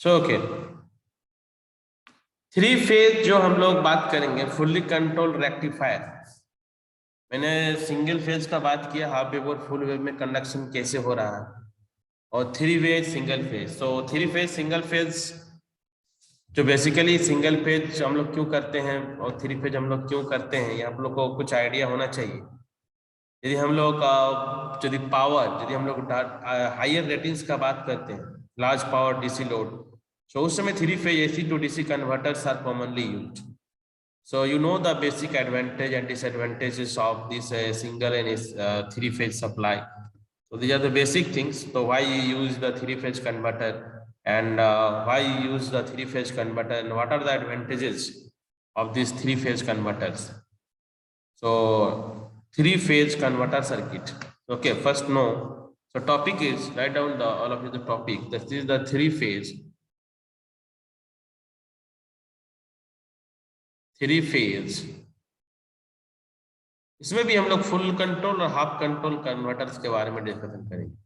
Okay, three phase जो हम लोग बात करेंगे, फुल्ली कंट्रोल रेक्टिफायर। मैंने सिंगल फेज का बात किया, हाफ वेव और फुल वेव में कंडक्शन कैसे हो रहा है, और थ्री फेज सिंगल फेज। तो थ्री फेज सिंगल फेज जो बेसिकली सिंगल फेज हम लोग क्यों करते हैं और थ्री फेज हम लोग क्यों करते हैं, ये आप लोग को कुछ आइडिया होना चाहिए। यदि हम लोग यदि हम लोग हायर रेटिंग्स का बात करते हैं, लार्ज पावर डीसी लोड, तो उस समय three phase AC to DC converters are commonly used. So you know the basic advantage and disadvantages of this single and three phase supply. So these are the basic things. So why you use the three phase converter, and why you use the three phase converter, and what are the advantages of these three phase converters. So three phase converter circuit. Okay, first know. So topic is, write down all of you the topic. This is the three phase. Three phase, इसमें भी हम लोग full control और half control converters के बारे में discussion करेंगे.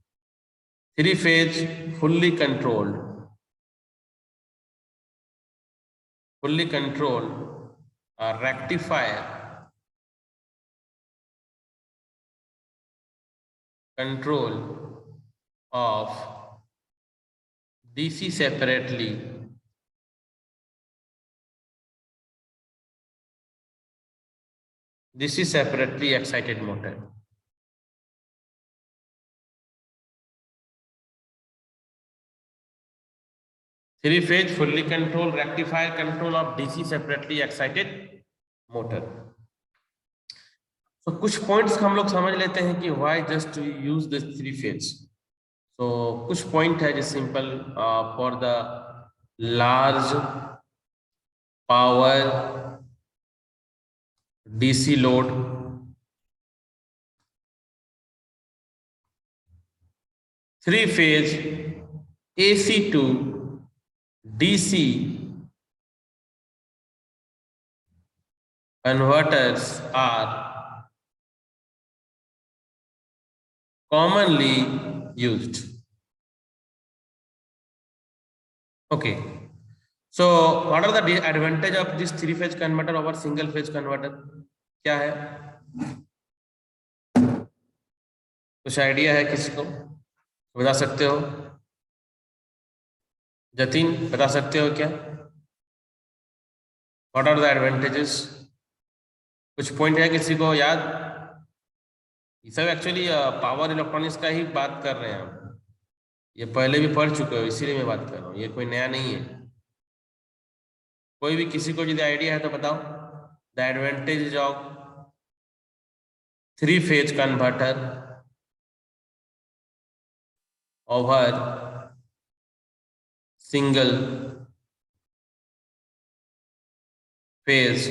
Three phase fully control rectifier control of DC separately excited motor. Three phase fully control rectifier control of DC separately excited motor. तो कुछ पॉइंट्स हम लोग समझ लेते हैं कि why just use this three phase. तो कुछ पॉइंट है जो simple, for the large power DC load, three phase AC to DC converters are commonly used. Okay, so what are the advantage of this three phase converter over single phase converter? क्या है, कुछ idea है किसी को, बता सकते हो? जतिन बता सकते हो क्या? What are the advantages? कुछ पॉइंट है किसी को याद? ये सब एक्चुअली पावर इलेक्ट्रॉनिक्स का ही बात कर रहे हैं हम, ये पहले भी पढ़ चुके हो, इसीलिए मैं बात कर रहा हूँ, ये कोई नया नहीं है. कोई भी किसी को यदि आइडिया है तो बताओ. The advantage of three phase converter over single phase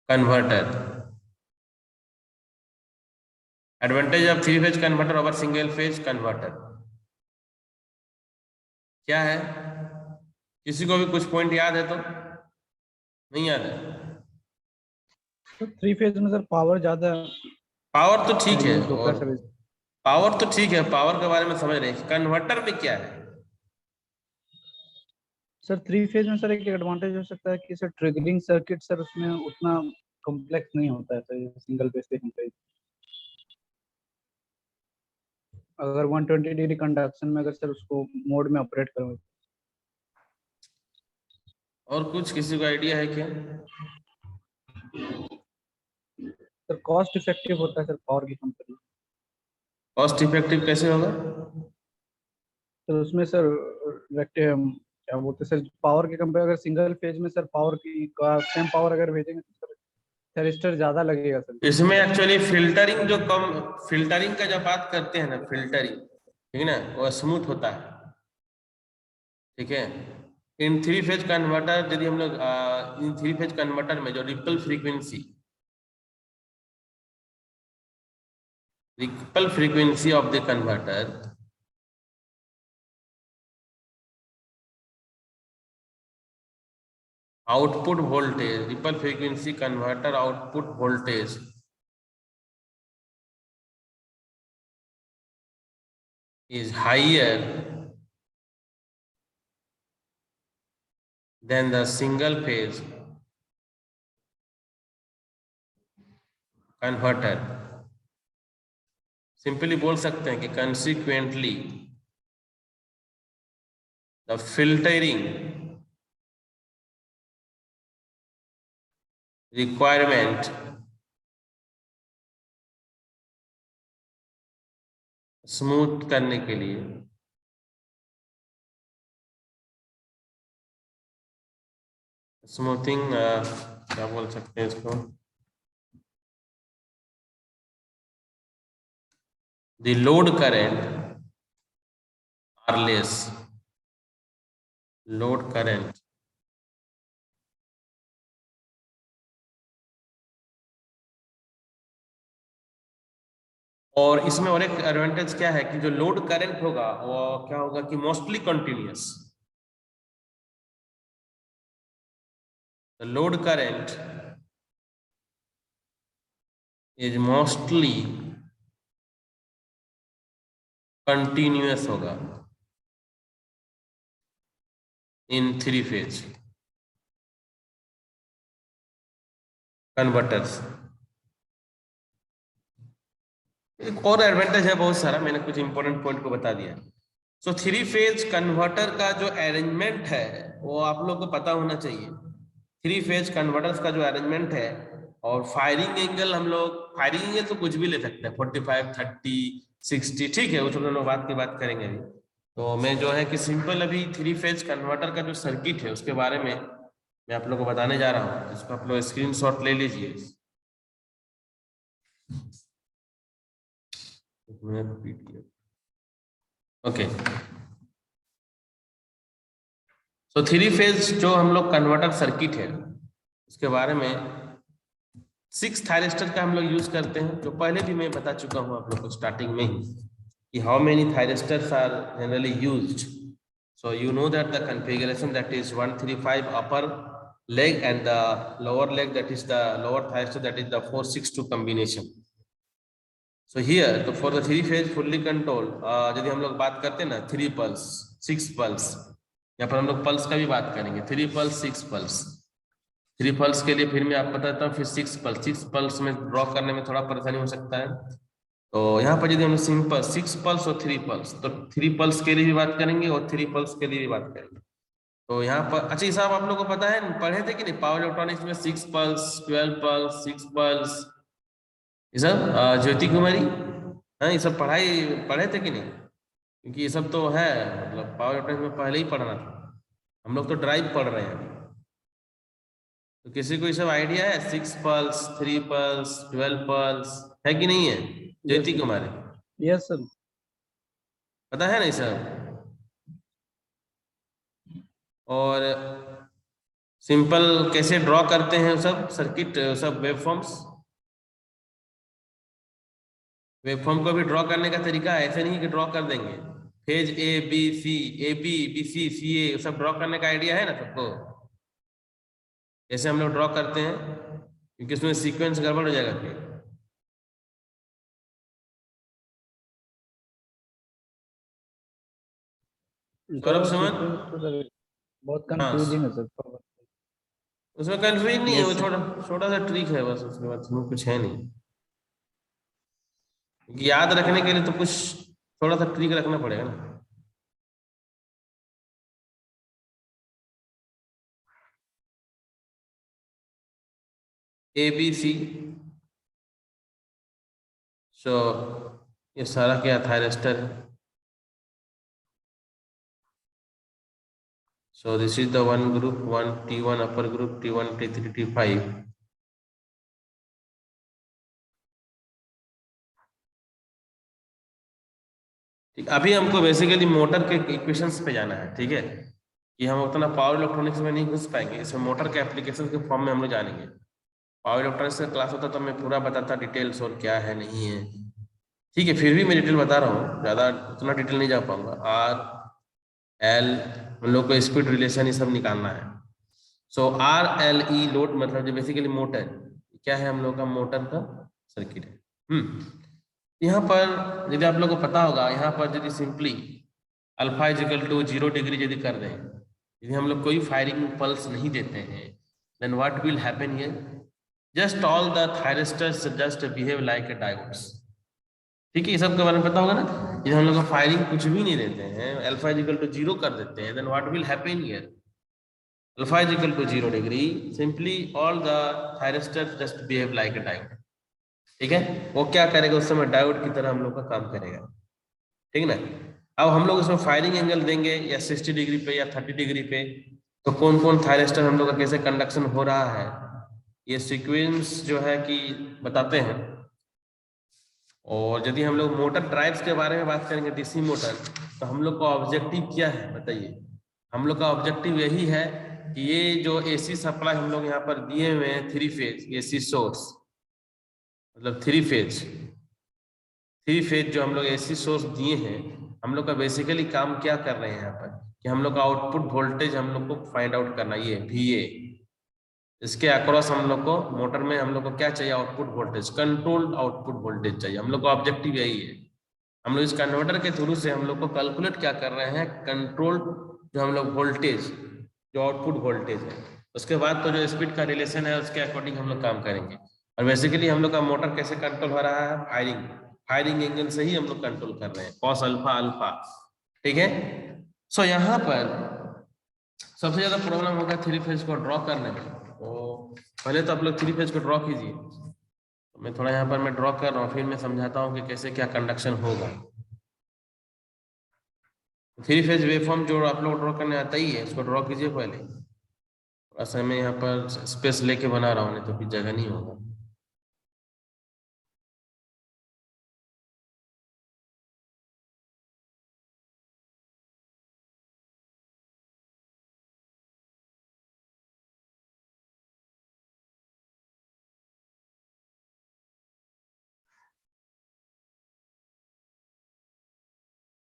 converter. Advantage of three phase converter over single phase converter क्या है? किसी को भी कुछ पॉइंट याद है तो? नहीं याद है? तो थ्री फेज में सर पावर ज्यादा, पावर तो ठीक है, और पावर तो ठीक है, पावर के बारे में समझ रहे हैं. कन्वर्टर में क्या है सर? थ्री फेज में सर एक एडवांटेज हो सकता है कि सर ट्रिगरिंग सर्किट सर उसमें उतना कॉम्प्लेक्स नहीं होता है सर सिंगल फेज के कंपेयर. अगर 120 डिग्री कंडक्शन में अगर सर उसको मोड में ऑपरेट करो. और कुछ किसी को आइडिया है क्या? सर कॉस्ट इफेक्टिव होता है सर पावर की कंपेयर. कॉस्ट इफेक्टिव कैसे होगा? तो उसमें सर क्या बोलते हैं सर, पावर के कंपेयर अगर सिंगल फेज में सर पावर की सेम पावर अगर भेजेंगे तो सर थेरिस्टर ज्यादा लगेगा सर. इसमें एक्चुअली फिल्टरिंग का जब बात करते हैं ना, फिल्टरिंग, ठीक है ना, वो स्मूथ होता है. ठीक है, इन थ्री फेज कन्वर्टर यदि हम लोग इन थ्री फेज कन्वर्टर में जो ripple frequency of the converter output voltage, ripple frequency converter output voltage is higher than the single phase converter, simply बोल सकते हैं कि consequently the filtering requirement smooth करने के लिए स्मूथिंग क्या बोल सकते हैं इसको, the load current are less, load current और इसमें और एक एडवांटेज क्या है कि जो लोड करंट होगा वो क्या होगा कि mostly continuous, load current is mostly continuous होगा इन 3 फेज कन्वर्टर्स। एक और एडवांटेज है बहुत सारा, मैंने कुछ इंपॉर्टेंट पॉइंट को बता दिया। सो 3 फेज कन्वर्टर का जो अरेंजमेंट है वो आप लोग को पता होना चाहिए। 3 फेज कन्वर्टर्स का जो अरेंजमेंट है और फायरिंग एंगल, हम लोग फायरिंग एंगल तो कुछ भी ले सकते हैं, 45, 30, 60, ठीक है, उस दोनों बात की बात करेंगे अभी। तो मैं जो है कि सिंपल अभी 3 फेज कन्वर्टर का जो सर्किट है उसके बारे में मैं आप लोग को बताने जा रहा हूँ। इसको आप लोग स्क्रीनशॉट ले लीजिए। ओके, तो 3 फेज जो हम लोग कन्वर्टर सर्किट है उसके बारे में 6 थायरिस्टर का हम लोग यूज करते हैं, जो पहले भी मैं बता चुका हूं आप लोग को स्टार्टिंग में ही कि how many thyristors are generally used. So you know that the configuration that is 135 upper leg and the lower leg, that is the lower thyristor, that is the 462 combination. So here तो for the 3 phase fully control यदि हम लोग बात करते हैं ना 3 pulse 6 pulse, यहाँ पर हम लोग पल्स का भी बात करेंगे, 3 pulse 6 pulse। 3 पल्स के लिए फिर मैं आपको बताता हूँ, फिर 6 पल्स में ड्रॉ करने में थोड़ा परेशानी हो सकता है। तो यहाँ पर यदि हम सिंपल 6 पल्स और 3 पल्स, तो 3 पल्स के लिए भी बात करेंगे और 3 पल्स के लिए भी बात करेंगे। तो यहाँ पर अच्छा ये साहब आप लोग को पता है, पढ़े थे कि नहीं पावर इलेक्ट्रॉनिक्स में 6 पल्स 12 पल्स 6 पल्स, ये सब ज्योति कुमारी, हाँ ये सब पढ़े थे कि नहीं? क्योंकि ये सब तो है मतलब पावर इलेक्ट्रॉनिक्स में पहले ही पढ़ना था, हम लोग तो ड्राइव पढ़ रहे हैं। तो किसी को ये सब आइडिया है 6 पल्स 3 पल्स 12 पल्स है कि नहीं है? ज्योति कुमारी, यस सर, पता है नहीं सर? और सिंपल कैसे ड्रॉ करते हैं सब सर्किट, सब वेवफॉर्म को भी ड्रॉ करने का तरीका है, ऐसे नहीं कि ड्रॉ कर देंगे। फेज ए बी सी सी ए सब ड्रॉ करने का आइडिया है ना सबको? कैसे हम लोग ड्रॉ करते हैं, क्योंकि उसमें सीक्वेंस गड़बड़ हो जाएगा फिर। सौरभ सुमन, बहुत हाँ कंफ्यूजिंग है सर। उसमें कंफ्यूज नहीं है, Yes, वो sir. छोटा छोटा सा ट्रिक है बस, उसके बाद उसमें कुछ है नहीं। क्योंकि याद रखने के लिए तो कुछ थोड़ा सा ट्रिक रखना पड़ेगा ना। ABC, सो ये सारा क्या थायरिस्टर है। So this is the one group, one T1 upper group, T1, T3, T5. ठीक, अभी हमको बेसिकली मोटर के इक्वेशंस पे जाना है, ठीक है, कि हम उतना पावर इलेक्ट्रॉनिक्स में नहीं घुस पाएंगे, इसमें मोटर के एप्लीकेशन के फॉर्म में हम लोग जानेंगे। पावर इलेक्ट्रॉनिक्स का क्लास होता तो मैं पूरा बताता डिटेल्स और क्या है नहीं है, ठीक है, फिर भी मैं डिटेल बता रहा हूँ, ज्यादा उतना डिटेल नहीं जा पाऊंगा। R L हम लोग को स्पीड रिलेशन ये सब निकालना है। सो RLE लोड मतलब जो बेसिकली मोटर क्या है, हम लोग का मोटर का सर्किट है। यहाँ पर यदि आप लोगों को पता होगा, यहाँ पर यदि simply alpha is equal to 0 degree यदि कर दें, यदि हम लोग कोई फायरिंग पल्स नहीं देते हैं, then what will happen here, just all the thyristors just behave like a diodes. ठीक है, ये सब के बारे में पता होगा ना। यदि हम लोग फायरिंग कुछ भी नहीं देते हैं, अल्फा इज इक्वल टू 0 कर देते हैं, then what will happen here, alpha is equal to 0 degree, simply all the thyristors just behave like a diode. ठीक है, वो क्या करेगा उस समय, डायोड की तरह हम लोग का काम करेगा। ठीक ना। अब हम लोग इसमें फायरिंग एंगल देंगे या 60 डिग्री पे या 30 डिग्री पे, तो कौन कौन थायरिस्टर हम लोग का कैसे कंडक्शन हो रहा है, ये सीक्वेंस जो है कि बताते हैं। और यदि हम लोग मोटर ड्राइव्स के बारे में बात करेंगे, डीसी मोटर, तो हम लोग का ऑब्जेक्टिव क्या है बताइए। हम लोग का ऑब्जेक्टिव यही है कि ये जो एसी सप्लाई हम लोग यहाँ पर दिए हुए हैं, 3 फेज एसी सोर्स, मतलब 3 फेज जो हम लोग एसी सोर्स दिए हैं, हम लोग का बेसिकली काम क्या कर रहे हैं यहाँ पर, कि हम लोग का आउटपुट वोल्टेज हम लोग को फाइंड आउट करना, ये VA, इसके अक्रॉस हम लोग को मोटर में हम लोग को क्या चाहिए, output voltage, controlled output voltage चाहिए। हम लोग का ऑब्जेक्टिव यही है। हम लोग इस कन्वर्टर के थ्रू से हम लोग को कैलकुलेट क्या कर रहे हैं, कंट्रोल्ड जो हम लोग वोल्टेज, जो आउटपुट वोल्टेज है, उसके बाद तो जो स्पीड का रिलेशन है उसके अकॉर्डिंग हम लोग काम करेंगे। और बेसिकली हम लोग का मोटर कैसे कंट्रोल हो रहा है, फायरिंग एंगल से ही हम लोग कंट्रोल कर रहे हैं, कॉस अल्फा अल्फा। ठीक है। सो यहाँ पर सबसे ज्यादा प्रॉब्लम होगा 3 फेज को ड्रॉ करने में। तो पहले तो आप लोग 3 फेज को ड्रॉ कीजिए, तो मैं थोड़ा यहाँ पर मैं ड्रॉ कर रहा हूँ, फिर मैं समझाता हूँ कि कैसे क्या कंडक्शन होगा। 3 फेज वेवफॉर्म जो आप लोग ड्रॉ करने आता ही है, उसको ड्रॉ कीजिए पहले। थोड़ा सा मैं यहाँ पर स्पेस लेके बना रहा हूँ, नहीं तो फिर जगह नहीं होगा।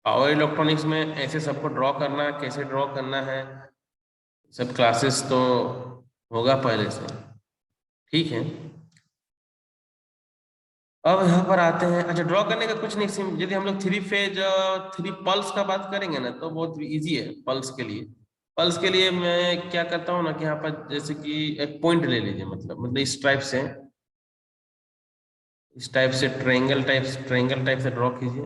पावर इलेक्ट्रॉनिक्स में ऐसे सबको ड्रॉ करना, कैसे ड्रॉ करना है, सब क्लासेस तो होगा पहले से। ठीक है। अब यहाँ पर आते हैं, अच्छा ड्रॉ करने का कुछ नहीं, यदि हम लोग 3 फेज 3 पल्स का बात करेंगे ना, तो बहुत इजी है पल्स के लिए। पल्स के लिए मैं क्या करता हूँ ना, कि यहाँ पर जैसे कि एक पॉइंट ले लीजिए, मतलब इस टाइप से ट्रायंगल टाइप से ड्रॉ कीजिए।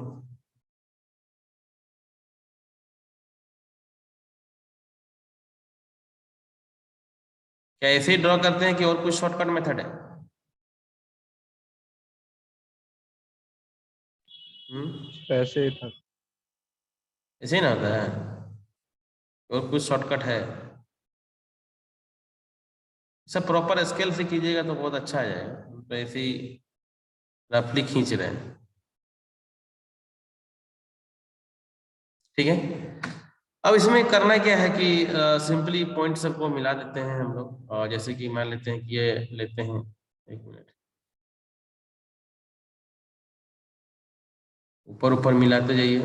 क्या ऐसे ही ड्रॉ करते हैं कि और कुछ शॉर्टकट मेथड है? ऐसे ही था। ऐसे ही ना होता है, और कुछ शॉर्टकट है? सब प्रॉपर स्केल से कीजिएगा तो बहुत अच्छा आ जाएगा, तो ऐसे ही रफली खींच रहे हैं। ठीक है। अब इसमें करना क्या है कि सिंपली पॉइंट सबको मिला देते हैं हम लोग, और जैसे कि मान लेते हैं कि ये लेते हैं, एक मिनट, ऊपर ऊपर मिलाते जाइए।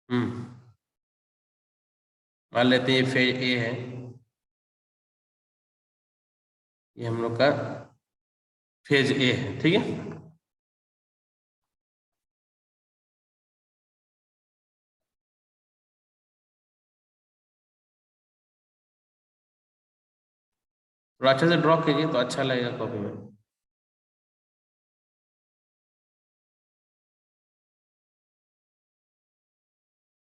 हम्म। मान लेते हैं ये फेज ए है, ये हम लोग का फेज ए है। ठीक है। थोड़ा अच्छे से ड्रॉ कीजिए तो अच्छा लगेगा कॉपी में।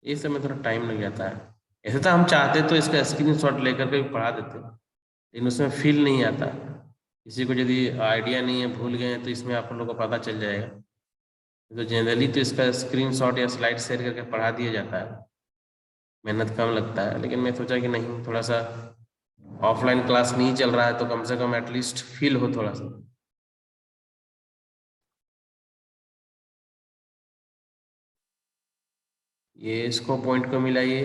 इस समय थोड़ा टाइम लग जाता है। ऐसे तो हम चाहते तो इसका स्क्रीनशॉट लेकर के भी पढ़ा देते, लेकिन उसमें फील नहीं आता। किसी को यदि आइडिया नहीं है, भूल गए हैं, तो इसमें आप लोगों को पता चल जाएगा। तो जनरली तो इसका स्क्रीनशॉट या स्लाइड शेयर करके पढ़ा दिया जाता है, मेहनत कम लगता है। लेकिन मैं सोचा कि नहीं, थोड़ा सा ऑफलाइन क्लास नहीं चल रहा है, तो कम से कम एटलीस्ट फील हो थोड़ा सा। ये इसको पॉइंट को मिलाइए।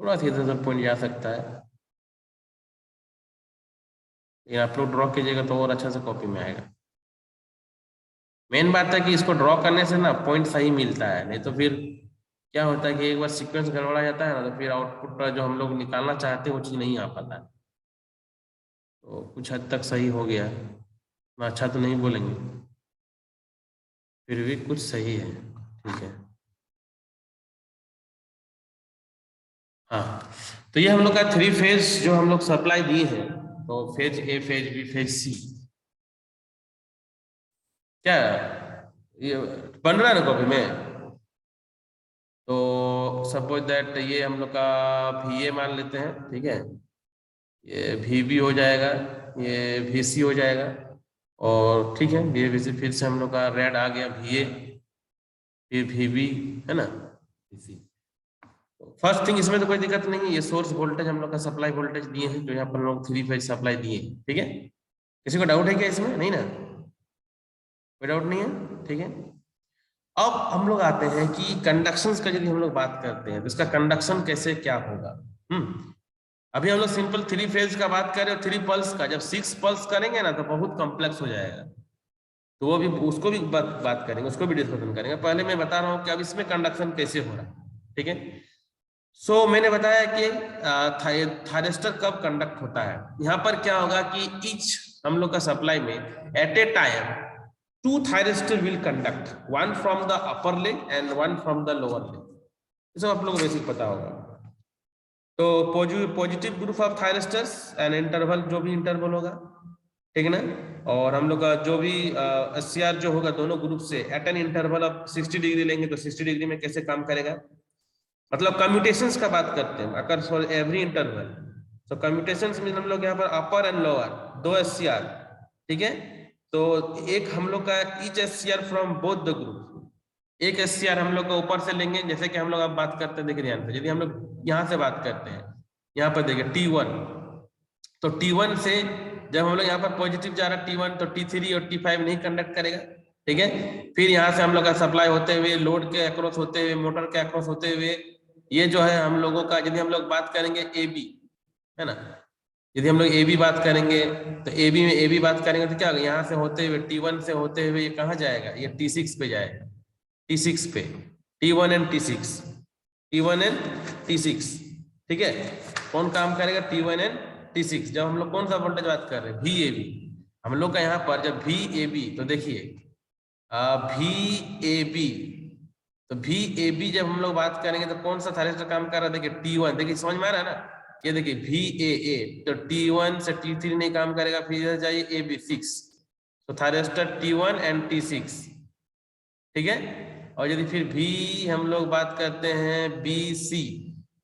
थोड़ा सा इधर उधर पॉइंट जा सकता है, लेकिन आप लोग ड्रॉ कीजिएगा तो और अच्छा से कॉपी में आएगा। मेन बात है कि इसको ड्रॉ करने से ना पॉइंट सही मिलता है, नहीं तो फिर क्या होता है कि एक बार सीक्वेंस गड़बड़ा जाता है ना, तो फिर आउटपुट जो हम लोग निकालना चाहते हैं वो चीज नहीं आ पाता है। तो कुछ हद तक सही हो गया, ना अच्छा तो नहीं बोलेंगे, फिर भी कुछ सही है, ठीक है। हाँ, तो ये हम लोग का 3 फेज जो हम लोग सप्लाई दिए हैं, तो phase A, phase B, phase C, क्या ये बन रहा है ना कॉपी में। तो सपोज दैट ये हम लोग का वी ए मान लेते हैं, ठीक है, ये वी बी हो जाएगा, ये वी सी हो जाएगा, और ठीक है वी ए वी सी, फिर से हम लोग का रेड आ गया वी ए, फिर वी बी, है ना, वी सी। फर्स्ट थिंग इसमें तो कोई दिक्कत नहीं है, ये सोर्स वोल्टेज हम लोग का सप्लाई वोल्टेज दिए हैं, जो यहाँ पर हम लोग 3 फेज सप्लाई दिए हैं, ठीक है। किसी को डाउट है क्या इसमें? नहीं ना, कोई डाउट नहीं है, ठीक है। अब हम लोग आते हैं कि कंडक्शन का यदि हम लोग बात करते हैं तो इसका कंडक्शन कैसे क्या होगा। अभी हम लोग सिंपल 3 फेज का बात करें और 3 पल्स का, जब 6 पल्स करेंगे ना तो बहुत कॉम्प्लेक्स हो जाएगा, तो वो भी उसको भी बात करेंगे, उसको भी डिस्कशन करेंगे। पहले मैं बता रहा हूँ कि अब इसमें कंडक्शन कैसे हो रहा है, ठीक है। सो मैंने बताया कि थायरिस्टर कब कंडक्ट होता है। यहाँ पर क्या होगा कि ईच हम लोग का सप्लाई में at a time 2 thyristor will conduct, 1 from the upper leg and 1 from the lower leg, ये सब आप लोगों को बेसिक पता होगा। तो positive group of thyristors and interval, जो भी इंटरवल होगा, ठीक है ना, और हम लोग का जो भी एससीआर जो होगा दोनों ग्रुप से at an interval of 60 degree लेंगे, तो 60 डिग्री में कैसे काम करेगा, मतलब कम्यूटेशंस का बात करते हैं अगर फॉर एवरी इंटरवल। तो कम्यूटेशंस में हम लोग यहाँ पर अपर एंड लोअर 2 एससीआर, ठीक है। तो एक हम लोग का each SCR from both the group, एक एससीआर हम लोग का ऊपर से लेंगे, जैसे कि हम लोग अब बात करते हैं, देखिए ध्यान से, यदि हम लोग यहाँ से बात करते हैं, यहाँ पर देखिए T1, तो T1 से जब हम लोग यहाँ पर पॉजिटिव जा रहा है T1, तो T3 और T5 नहीं कंडक्ट करेगा, ठीक है। फिर यहाँ से हम लोग का सप्लाई होते हुए, लोड के अक्रॉस होते हुए, मोटर के अक्रॉस होते हुए, ये जो है हम लोगों का, यदि हम लोग बात करेंगे ए बी, है ना, यदि हम लोग ए बी बात करेंगे, तो ए बी में ए बी बात करेंगे तो क्या होगा, यहाँ से होते हुए T1 से होते हुए ये कहाँ जाएगा, ये T6 पे जाएगा, T6 पे, T1 and T6, T1 and T6, ठीक है। कौन काम करेगा, T1 एंड T6। जब हम लोग कौन सा वोल्टेज बात कर रहे हैं, वी ए बी, हम लोग का यहाँ पर जब वी ए बी, तो देखिए वी ए बी, तो वी ए बी जब हम लोग बात करेंगे तो कौन सा थायरिस्टर काम कर रहा है, देखिए T1, देखिए समझ में आ रहा है ना, ये देखिए वी ए ए, तो T1 से T3 नहीं काम करेगा, फिर इधर जाइए ए बी 6, तो थायरिस्टर T1 एंड T6, ठीक है। और यदि फिर भी हम लोग बात करते हैं बी सी,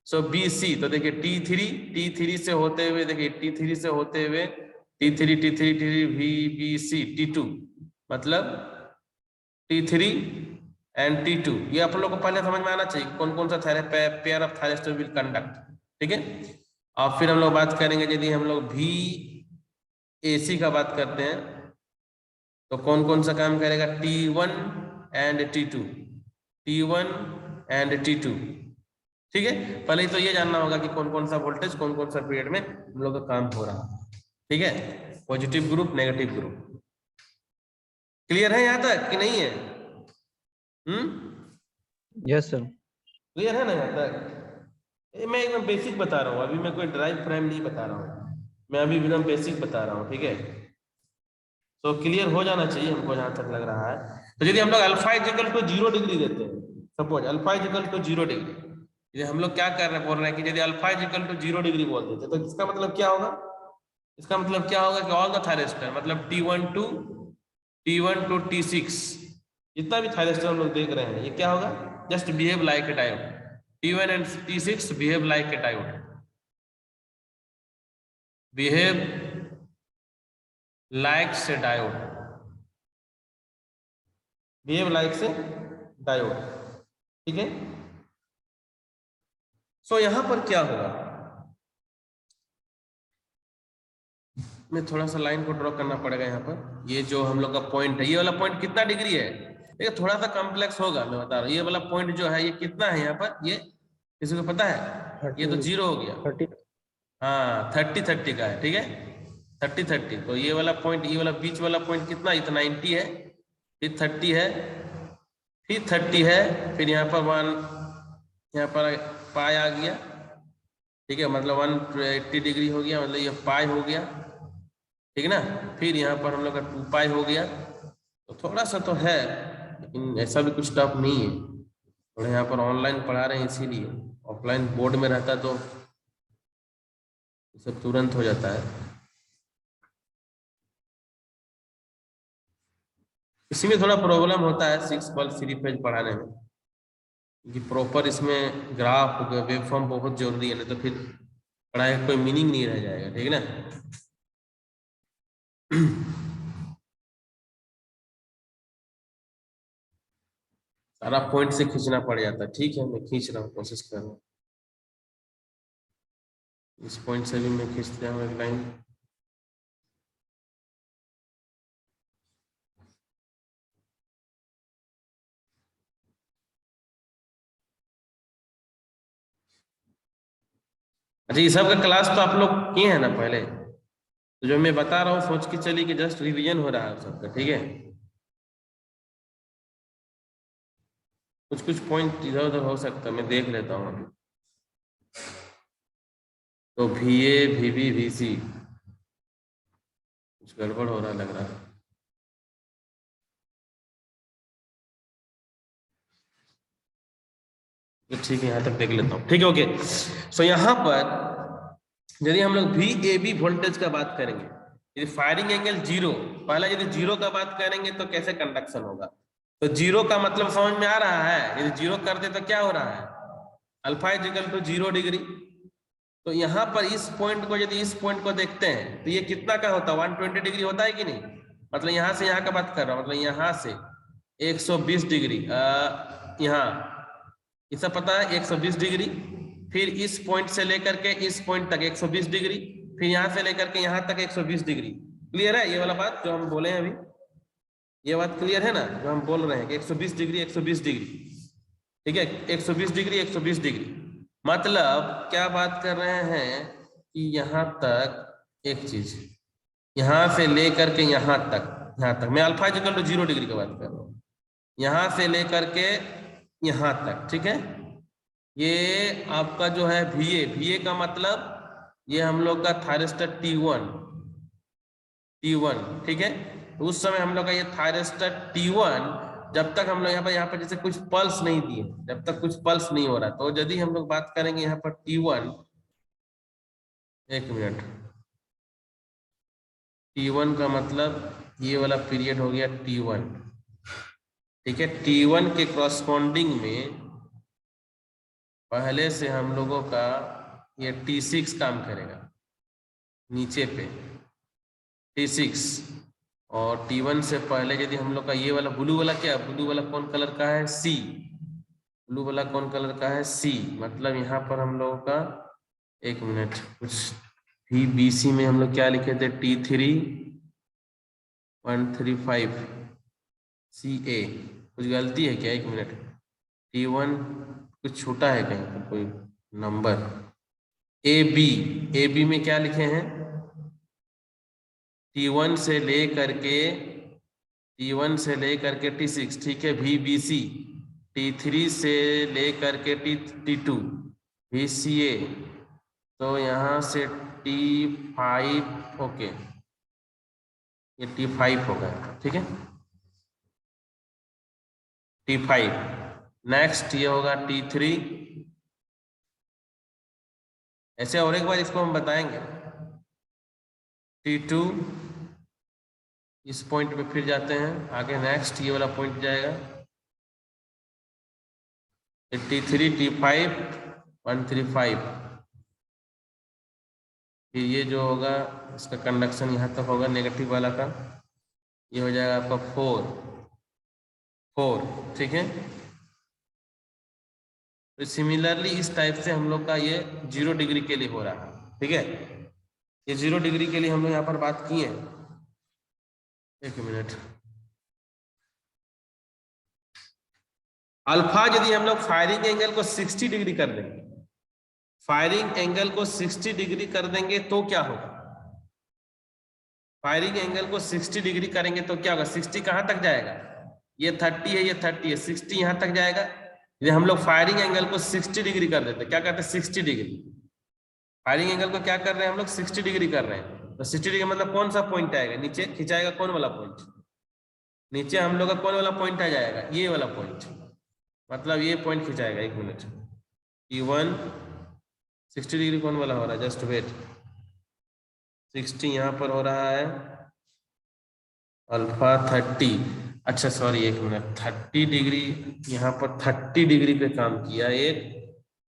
सो बी सी, तो देखिए T3 से होते हुए, देखिए T3 से होते हुए T3 we B C T2, मतलब T3 एंड T2, ये आप लोग को पहले समझ में आना चाहिए कौन कौन सा pair of thyristor will conduct, ठीक है। और फिर हम लोग बात करेंगे, यदि हम लोग भी AC का बात करते हैं, तो कौन कौन सा काम करेगा, T1 and T2, T1 and T2, ठीक है। पहले तो ये जानना होगा कि कौन कौन सा वोल्टेज कौन कौन सा पीरियड में हम लोग का काम हो रहा है, ठीक है। Positive group, negative group, clear है यहाँ तक कि नहीं है? Yes sir. क्लियर है ना यहाँ तक? मैं एकदम बेसिक बता रहा हूँ, अभी मैं कोई ड्राइव फ्रेम नहीं बता रहा हूँ, मैं अभी एकदम बेसिक बता रहा हूँ, ठीक है। तो क्लियर हो जाना चाहिए हमको जहां तक लग रहा है। तो यदि हम लोग अल्फा इक्वल टू 0 डिग्री देते हैं, suppose alpha equal to 0 degree, ये हम लोग क्या कर रहे हैं, बोल रहे हैं कि यदि अल्फा इक्वल टू 0 डिग्री बोल देते, तो इसका मतलब क्या होगा, इसका मतलब क्या होगा कि ऑल द थायरिस्टर, मतलब T1 टू T6, जितना भी थायरिस्टर हम लोग देख रहे हैं, ये क्या होगा, just behave like a diode, T1 and T6 behave like a diode, behave like से डायोड, बिहेव लाइक से डायोड, ठीक है। सो यहां पर क्या होगा, मैं थोड़ा सा लाइन को ड्रॉ करना पड़ेगा यहाँ पर। ये जो हम लोग का पॉइंट है, ये वाला पॉइंट कितना डिग्री है, ये थोड़ा सा कॉम्प्लेक्स होगा, मैं बता रहा हूँ। ये वाला पॉइंट जो है ये कितना है यहाँ पर, ये किसी को पता है? ये तो 0 हो गया, 30। हाँ 30 का है, ठीक है, 30। तो ये वाला पॉइंट, ये वाला बीच वाला पॉइंट कितना, ये तो 90 है, फिर 30 है, फिर 30 है, फिर यहाँ पर 1, यहाँ पर पाई आ गया, ठीक है, मतलब 180 डिग्री हो गया, मतलब ये पाई हो गया, ठीक है ना। फिर यहाँ पर हम लोग का 2 पाई हो गया। तो थोड़ा सा तो है, लेकिन ऐसा भी कुछ टफ नहीं है। थोड़ा यहाँ पर ऑनलाइन पढ़ा रहे हैं इसीलिए, ऑफलाइन बोर्ड में रहता तो ये सब तुरंत हो जाता है। इसी में थोड़ा प्रॉब्लम होता है 6 पल्स 3 फेज पढ़ाने में, क्योंकि प्रॉपर इसमें ग्राफ वेवफॉर्म बहुत जरूरी है, नहीं तो फिर पढ़ाई का कोई मीनिंग नहीं रह जाएगा, ठीक है ना। सारा पॉइंट से खींचना पड़ जाता है, ठीक है, मैं खींच रहा हूँ, कोशिश कर रहा हूँ। इस पॉइंट से भी मैं खींच रहा हूँ एक लाइन। अच्छा, ये सब का क्लास तो आप लोग किए हैं ना पहले, तो जो मैं बता रहा हूँ सोच के चलिए कि जस्ट रिवीजन हो रहा है सबका, ठीक है। कुछ कुछ पॉइंट इधर उधर हो सकता है, मैं देख लेता हूँ अभी। तो VA VB VC कुछ गड़बड़ हो रहा लग रहा है। तो ठीक है, यहाँ तक देख लेता हूँ, ठीक है, ओके। सो यहाँ पर यदि हम लोग VAB वोल्टेज का बात करेंगे, यदि फायरिंग एंगल 0, पहला यदि 0 का बात करेंगे तो कैसे कंडक्शन होगा। तो 0 का मतलब समझ में आ रहा है, यदि 0 करते तो क्या हो रहा है, alpha is equal to 0 degree. तो यहाँ पर इस पॉइंट को यदि इस पॉइंट को देखते हैं तो ये कितना का होता है, 120 डिग्री होता है कि नहीं। मतलब यहाँ से यहाँ का बात कर रहा हूँ, मतलब यहाँ से 120 डिग्री, यहाँ ये सब पता है 120 डिग्री, फिर इस पॉइंट से लेकर के इस पॉइंट तक 120 डिग्री, फिर यहाँ से लेकर के यहाँ तक 120 डिग्री। क्लियर है ये वाला बात जो हम बोले हैं अभी, ये बात क्लियर है ना, जो हम बोल रहे हैं कि 120 डिग्री 120 डिग्री, ठीक है, 120 डिग्री 120 डिग्री। मतलब क्या बात कर रहे हैं कि यहाँ तक एक चीज, यहाँ से लेकर के यहाँ तक मैं अल्फा इक्वल टू 0 डिग्री की बात कर रहा हूँ, यहाँ से लेकर के यहाँ तक, ठीक है। ये आपका जो है VA का मतलब ये हम लोग का थायरिस्टर T1, ठीक है। तो उस समय हम लोग का ये थायरिस्टर T1, जब तक हम लोग यहाँ पर जैसे कुछ पल्स नहीं दिए, जब तक कुछ पल्स नहीं हो रहा, तो यदि हम लोग बात करेंगे यहाँ पर T1, एक मिनट, T1 का मतलब ये वाला पीरियड हो गया T1, ठीक है। T1 के क्रॉसपॉन्डिंग में पहले से हम लोगों का ये T6 काम करेगा नीचे पे, T6, और T1 से पहले यदि हम लोग का ये वाला ब्लू वाला, क्या ब्लू वाला कौन कलर का है, C, ब्लू वाला कौन कलर का है, C। मतलब यहाँ पर हम लोगों का, एक मिनट, कुछ VBC में हम लोग क्या लिखे थे, T3 135 CA, कुछ गलती है क्या, एक मिनट, T1 कुछ छूटा है कहीं पर कोई नंबर, AB में क्या लिखे हैं, T1 से ले करके T6, ठीक है, VBC, T3 से ले करके T2 VCA, तो यहाँ से T5, ओके, ये T5 होगा, ठीक है, T5। नेक्स्ट ये होगा T3, ऐसे और एक बार इसको हम बताएंगे, T2, इस पॉइंट पे फिर जाते हैं आगे, नेक्स्ट ये वाला पॉइंट जाएगा, T3 T5 135, फिर ये जो होगा इसका कंडक्शन यहाँ तक होगा नेगेटिव वाला का, ये हो जाएगा आपका 4, ठीक है। तो सिमिलरली इस टाइप से हम लोग का ये 0 डिग्री के लिए हो रहा है, ठीक है। ये 0 डिग्री के लिए हम लोग यहाँ पर बात किए, एक मिनट, अल्फा यदि हम लोग फायरिंग एंगल को 60 डिग्री कर देंगे, फायरिंग एंगल को 60 डिग्री कर देंगे तो क्या होगा, फायरिंग एंगल को 60 डिग्री करेंगे तो क्या होगा, 60 कहां तक जाएगा, ये 30 है, ये 30 है, 60 यहाँ तक जाएगा। यदि हम लोग फायरिंग एंगल को 60 डिग्री कर देते, क्या करते हैं 60 डिग्री, फायरिंग एंगल को क्या कर रहे हैं हम लोग 60 डिग्री कर रहे हैं, तो 60 डिग्री मतलब कौन सा पॉइंट आएगा, नीचे खिंचाएगा कौन वाला पॉइंट, नीचे हम लोग का कौन वाला पॉइंट आ जाएगा, ये वाला पॉइंट, मतलब ये पॉइंट खिंचाएगा। 1 मिनट, E1 60 डिग्री कौन वाला हो रहा है, जस्ट वेट, 60 यहाँ पर हो रहा है अल्फा 30, अच्छा सॉरी 1 मिनट, 30 डिग्री यहाँ पर 30 डिग्री पे काम किया एक,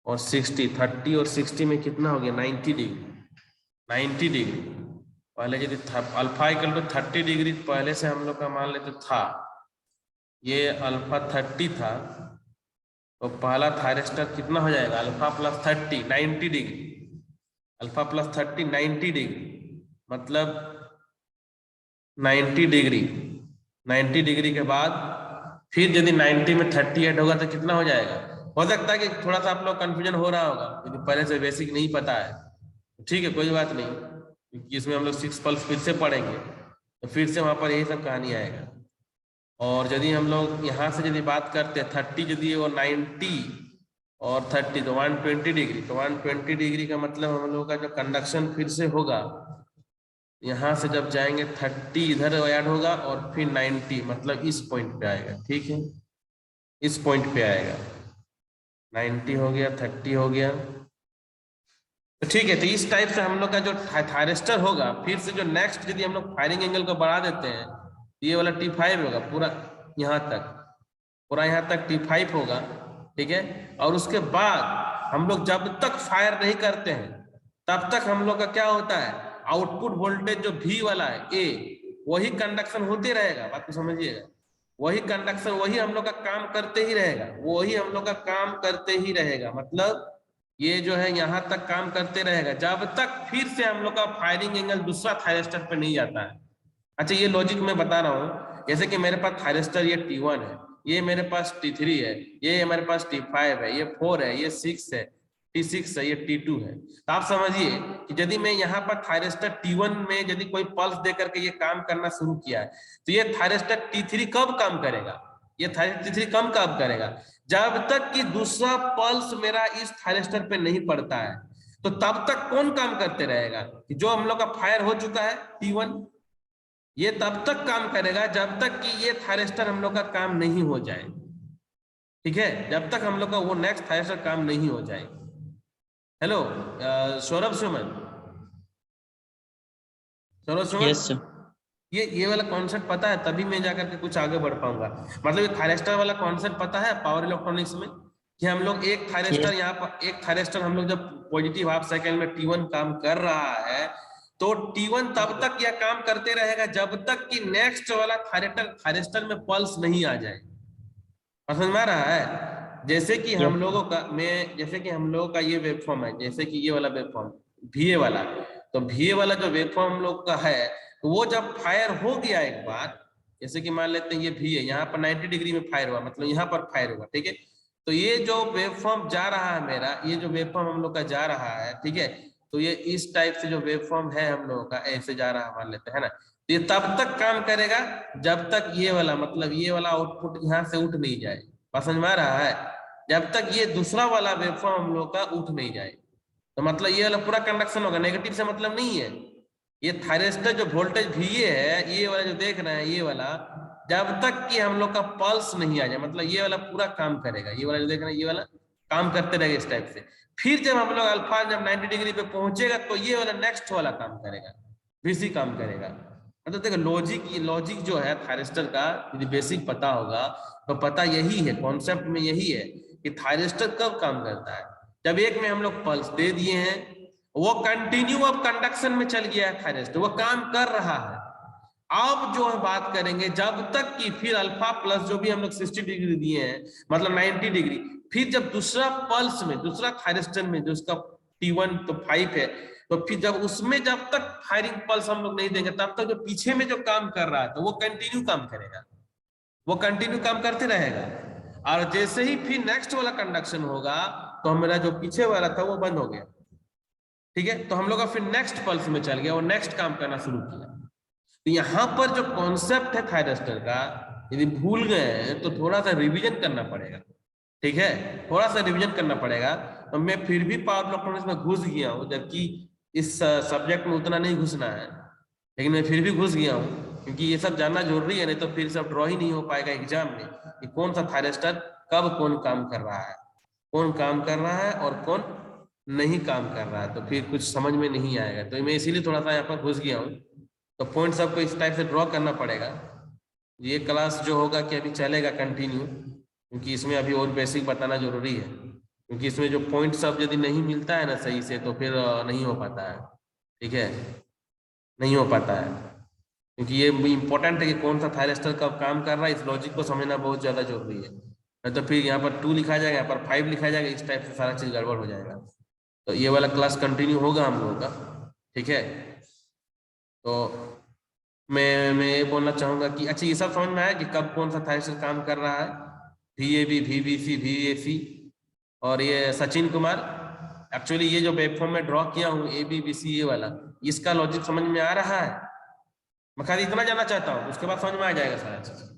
और 60, 30 और 60 में कितना हो गया 90 डिग्री, 90 डिग्री। पहले यदि अल्फा इक्वल टू 30 डिग्री पहले से हम लोग का मान लेते था, ये अल्फा 30 था, तो पहला थायरिस्टर कितना हो जाएगा alpha plus 30 90 degree, alpha plus 30 90 degree, मतलब 90 डिग्री, 90 डिग्री के बाद फिर यदि 90 में 30 ऐड होगा तो कितना हो जाएगा। हो सकता है कि थोड़ा सा आप लोग कंफ्यूजन हो रहा होगा क्योंकि पहले से बेसिक नहीं पता है, ठीक है कोई बात नहीं, क्योंकि इसमें हम लोग 6 पल्स फिर से पढ़ेंगे तो फिर से वहां पर यही सब कहानी आएगा। और यदि हम लोग यहाँ से यदि बात करते हैं 30, यदि वो 90 और 30 तो 120 डिग्री, तो 120 डिग्री का मतलब हम लोग का जो कंडक्शन फिर से होगा, यहाँ से जब जाएंगे 30 इधर ऐड होगा और फिर 90 मतलब इस पॉइंट पे आएगा, ठीक है इस पॉइंट पे आएगा, 90 हो गया 30 हो गया, तो ठीक है। तो इस टाइप से हम लोग का जो थायरिस्टर होगा, फिर से जो नेक्स्ट यदि हम लोग फायरिंग एंगल को बढ़ा देते हैं, ये वाला T5 होगा पूरा यहाँ तक, पूरा यहाँ तक T5 होगा, ठीक है। और उसके बाद हम लोग जब तक फायर नहीं करते हैं तब तक हम लोग का क्या होता है, आउटपुट वोल्टेज जो V वाला है A, वही कंडक्शन होते रहेगा, बात को समझिएगा, वही कंडक्शन वही हम लोग का काम करते ही रहेगा, वही हम लोग का काम करते ही रहेगा, मतलब ये जो है यहाँ तक काम करते रहेगा जब तक फिर से हम लोग का फायरिंग एंगल दूसरा थायरिस्टर पे नहीं जाता है। अच्छा ये लॉजिक मैं बता रहा हूँ, जैसे कि मेरे पास थायरिस्टर ये T1 है, ये मेरे पास T3 है, ये मेरे पास T5 है, ये 4 है, ये 6 है, T6 है, ये T2 है, तो आप समझिए कि यदि मैं यहाँ पर थायरिस्टर T1 में यदि कोई पल्स दे करके ये काम करना शुरू किया है, तो ये थायरिस्टर T3 कब काम करेगा, ये थायरिस्टर T3 कम काम करेगा जब तक कि दूसरा पल्स मेरा इस थायरिस्टर पे नहीं पड़ता है। तो तब तक कौन काम करते रहेगा, कि जो हम लोग का फायर हो चुका है T1, ये तब तक काम करेगा जब तक कि ये थायरिस्टर हम लोग का काम नहीं हो जाए, ठीक है, जब तक हम लोग का वो नेक्स्ट थायरिस्टर काम नहीं हो जाए। Hello Saurabh Suman, Saurabh Suman, yes sir. ये वाला कॉन्सेप्ट पता है, तभी मैं जाकर के कुछ आगे बढ़ पाऊंगा, मतलब ये थायरिस्टर वाला कॉन्सेप्ट पता है पावर इलेक्ट्रॉनिक्स में, कि हम लोग एक थायरिस्टर यहाँ पर एक थायरिस्टर हम लोग जब पॉजिटिव हाफ साइकिल में T1 काम कर रहा है, तो T1 तब तक यह काम करते रहेगा जब तक कि नेक्स्ट वाला थायरिस्टर में पल्स नहीं आ जाए, समझ में आ रहा है। जैसे कि हम लोगों का जैसे कि हम लोगों का ये वेवफॉर्म है, जैसे कि ये वाला वेवफॉर्म VA वाला, तो VA वाला जो वेवफॉर्म हम लोग का है, तो वो जब फायर हो गया एक बार, जैसे कि मान लेते हैं ये VA यहाँ पर 90 डिग्री में फायर हुआ, मतलब यहाँ पर फायर हुआ, ठीक है, तो ये जो वेवफॉर्म जा रहा है मेरा, ये जो वेवफॉर्म हम लोग का जा रहा है, ठीक है, तो ये इस टाइप से जो वेवफॉर्म है हम लोगों का ऐसे जा रहा है मान लेते हैं ना, तो ये तब तक काम करेगा जब तक ये वाला मतलब ये वाला आउटपुट यहाँ से उठ नहीं जाए, समझ में आ रहा है, जब तक ये दूसरा वाला वेवफॉर्म हम लोग का उठ नहीं जाए, तो मतलब ये वाला पूरा कंडक्शन होगा, नेगेटिव से मतलब नहीं है, ये थायरिस्टर जो वोल्टेज VA है, ये वाला जो देख रहे हैं ये वाला, जब तक कि हम लोग का पल्स नहीं आ जाए, मतलब ये वाला पूरा काम करेगा, ये वाला जो देख रहे हैं ये वाला काम करते रहेगा इस टाइप से, फिर जब हम लोग अल्फा जब 90 डिग्री पे पहुंचेगा तो ये वाला नेक्स्ट वाला काम करेगा, VC काम करेगा। मतलब देखो लॉजिक जो है थायरिस्टर का यदि बेसिक पता होगा तो पता यही है, कॉन्सेप्ट में यही है कि थायरिस्टर कब काम करता है, जब एक में हम लोग पल्स दे दिए हैं, वो कंटिन्यू अब कंडक्शन में चल गया है थायरिस्टर, वो काम कर रहा है। अब जो हम बात करेंगे जब तक कि फिर अल्फा प्लस जो भी हम लोग 60 डिग्री दिए हैं मतलब 90 डिग्री, फिर जब दूसरा पल्स में दूसरा थायरिस्टर में जो उसका T1 तो 5 है, तो फिर जब उसमें जब तक फायरिंग पल्स हम लोग नहीं देंगे तब तक जो पीछे में जो काम कर रहा है तो वो कंटिन्यू काम करेगा, वो कंटिन्यू काम करते रहेगा, और जैसे ही फिर नेक्स्ट वाला कंडक्शन होगा तो मेरा जो पीछे वाला था वो बंद हो गया, ठीक है, तो हम लोग का फिर नेक्स्ट पल्स में चल गया और नेक्स्ट काम करना शुरू किया। तो यहाँ पर जो कॉन्सेप्ट है थायरिस्टर का, यदि भूल गए हैं तो थोड़ा सा रिवीजन करना पड़ेगा, ठीक है, थोड़ा सा रिवीजन करना पड़ेगा। तो मैं फिर भी पावर इलेक्ट्रॉनिक्स में घुस गया हूँ, जबकि इस सब्जेक्ट में उतना नहीं घुसना है, लेकिन मैं फिर भी घुस गया हूँ, क्योंकि ये सब जानना जरूरी है, नहीं तो फिर सब ड्रॉ ही नहीं हो पाएगा एग्जाम में कि कौन सा थायरिस्टर कब कौन काम कर रहा है, कौन काम कर रहा है और कौन नहीं काम कर रहा है, तो फिर कुछ समझ में नहीं आएगा। तो मैं इसीलिए थोड़ा सा यहाँ पर घुस गया हूँ। तो पॉइंट सबको इस टाइप से ड्रॉ करना पड़ेगा। ये क्लास जो होगा कि अभी चलेगा कंटिन्यू, क्योंकि इसमें अभी और बेसिक बताना जरूरी है, क्योंकि इसमें जो पॉइंट सब यदि नहीं मिलता है ना सही से, तो फिर नहीं हो पाता है, ठीक है, नहीं हो पाता है, क्योंकि ये इंपॉर्टेंट है कि कौन सा थायरिस्टर कब काम कर रहा है, इस लॉजिक को समझना बहुत ज्यादा जरूरी है। नहीं तो फिर यहाँ पर 2 लिखा जाएगा, यहाँ पर 5 लिखा जाएगा, इस टाइप से सारा चीज गड़बड़ हो जाएगा। तो ये वाला क्लास कंटिन्यू होगा हम लोगों का, ठीक है। तो मैं ये बोलना चाहूंगा कि अच्छा ये सब समझ में आया कि कब कौन सा थायरिस्टर काम कर रहा है, VAB, VBC, VAC। और ये सचिन कुमार, एक्चुअली ये जो वेब फॉर्म में ड्रॉ किया हूँ ABBC ये वाला, इसका लॉजिक समझ में आ रहा है? मैं खाली इतना जानना चाहता हूँ, उसके बाद समझ में आ जाएगा सारा चीज।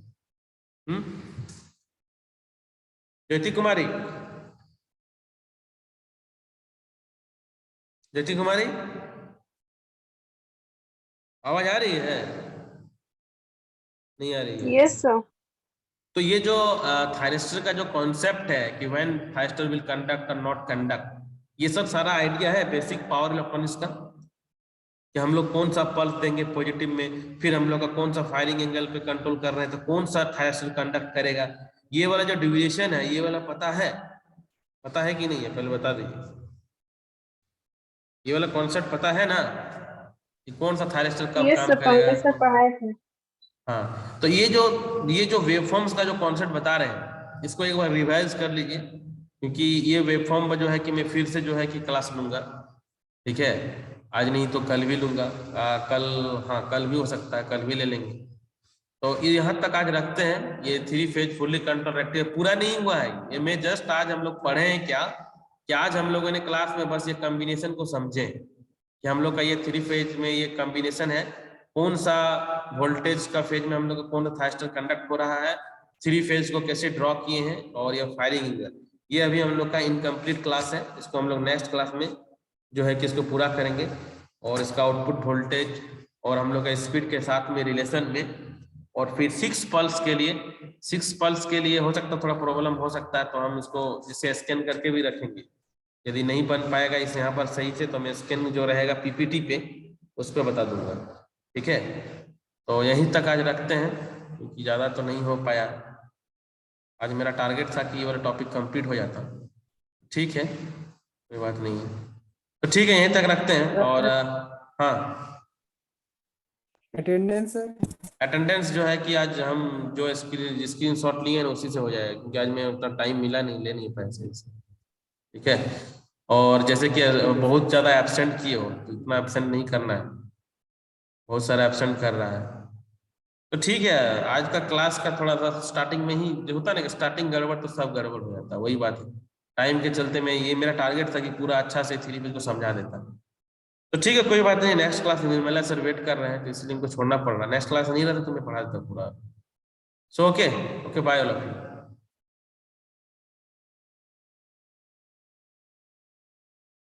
ज्योति कुमारी, ज्योति कुमारी, आवाज आ रही है? नहीं आ रही है? Yes sir. तो ये जो थायरिस्टर का जो कॉन्सेप्ट है कि व्हेन थायरिस्टर विल कंडक्ट और नॉट कंडक्ट, ये सब सारा आइडिया है बेसिक पावर इलेक्ट्रॉनिक्स का, कि हम लोग कौन सा पल्स देंगे पॉजिटिव में, फिर हम लोग का कौन सा फायरिंग एंगल पे कंट्रोल कर रहे हैं, तो कौन सा थायरिस्टर कंडक्ट करेगा। ये वाला जो डिविएशन है ये वाला पता है? पता है कि नहीं है, पहले बता दीजिए। ये वाला कॉन्सेप्ट पता है ना कि कौन सा थायरिस्टर कब यस काम सर, करेगा? पंकज सर पढ़ाए थे। हाँ, तो ये जो वेवफॉर्म्स का जो कॉन्सेप्ट बता रहे हैं, इसको एक बार रिवाइज कर लीजिए, क्योंकि ये वेवफॉर्म जो है कि मैं फिर से जो है कि क्लास लूंगा, ठीक है, आज नहीं तो कल भी लूंगा, कल, हाँ कल भी हो सकता है, कल भी ले लेंगे। तो ये यहाँ तक आज रखते हैं। ये 3 फेज फुल्ली कंट्रोल रेक्टिफायर पूरा नहीं हुआ है, ये मैं जस्ट आज हम लोग पढ़े हैं क्या कि आज हम लोगों ने क्लास में बस ये कॉम्बिनेशन को समझे कि हम लोग का ये 3 फेज में ये कॉम्बिनेशन है, कौन सा वोल्टेज का फेज में हम लोग का कौन सा थायरिस्टर कंडक्ट हो रहा है, 3 फेज को कैसे ड्रॉ किए हैं, और ये फायरिंग एंगल, ये अभी हम लोग का इनकम्प्लीट क्लास है। इसको हम लोग नेक्स्ट क्लास में जो है कि इसको पूरा करेंगे, और इसका आउटपुट वोल्टेज और हम लोग का स्पीड के साथ में रिलेशन में, और फिर 6 पल्स के लिए हो सकता है थोड़ा प्रॉब्लम हो सकता है, तो हम इसको जिससे स्कैन करके भी रखेंगे। यदि नहीं बन पाएगा इस यहाँ पर सही से, तो मैं स्कैन जो रहेगा PPT पे उस पर बता दूंगा, ठीक है। तो यहीं तक आज रखते हैं, क्योंकि ज़्यादा तो नहीं हो पाया। आज मेरा टारगेट था कि ये वाला टॉपिक कंप्लीट हो जाता, ठीक है, कोई बात नहीं है। तो ठीक है, यहीं तक रखते हैं। और हाँ, अटेंडेंस सर, अटेंडेंस जो है कि आज हम जो स्क्रीन शॉट लिए हैं उसी से हो जाएगा, क्योंकि आज मैं उतना टाइम मिला नहीं, ले नहीं पाया सही से, ठीक है। और जैसे कि बहुत ज़्यादा एब्सेंट किए हो, तो इतना एब्सेंट नहीं करना है, बहुत सारा एब्सेंट कर रहा है। तो ठीक है, आज का क्लास का थोड़ा सा स्टार्टिंग में ही जो होता है ना कि स्टार्टिंग गड़बड़ तो सब गड़बड़ हो जाता है, वही बात है। टाइम के चलते मैं, ये मेरा टारगेट था कि पूरा अच्छा से 3 फेज को समझा देता। तो ठीक है, कोई बात नहीं, next class Nirmala sir wait कर रहे हैं, तो इसलिए इनको छोड़ना पड़ रहा है। नेक्स्ट क्लास नहीं रहता तो मैं पढ़ा देता पूरा। So okay, bye all of you.